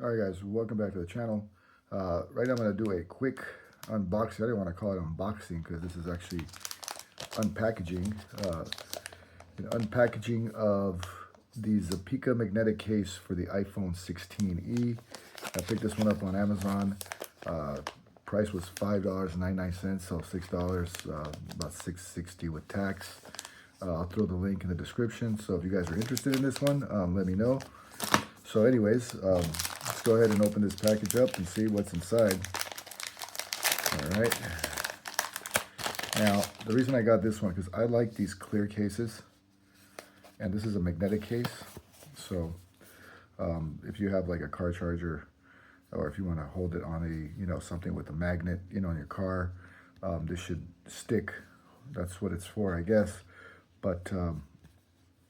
Alright guys, welcome back to the channel. Right now I'm going to do a quick unboxing. I didn't want to call it unboxing because this is actually unpackaging. An unpackaging of the ZAPICA magnetic case for the iPhone 16e. I picked this one up on Amazon. Price was $5.99, so $6, about $6.60 with tax. I'll throw the link in the description, so if you guys are interested in this one, let me know. So anyways, let's go ahead and open this package up and see what's inside. All right. Now, the reason I got this one, because I like these clear cases, and this is a magnetic case. So if you have like a car charger, or if you want to hold it on a, something with a magnet, in your car, this should stick. That's what it's for, I guess. But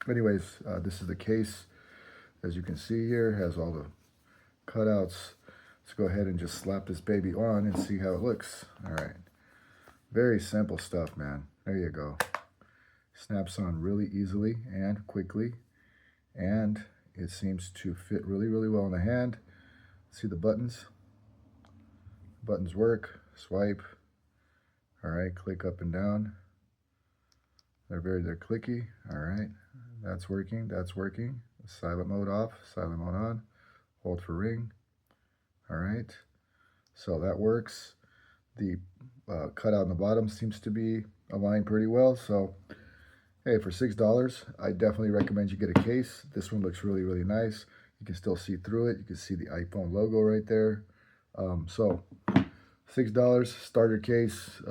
anyways, this is the case. As you can see here, it has all the cutouts. Let's go ahead and just slap this baby on and see how it looks. All right. Very simple stuff, man. There you go. Snaps on really easily and quickly. And it seems to fit really, really well in the hand. See the buttons? Buttons work. Swipe. All right. Click up and down. They're clicky. All right. That's working. That's working. Silent mode off, silent mode on, hold for ring. All right, so that works. The cutout on the bottom seems to be aligned pretty well. So hey, for $6, I definitely recommend you get a case. This one looks really, really nice. You can still see through it. You can see the iPhone logo right there. So $6 starter case.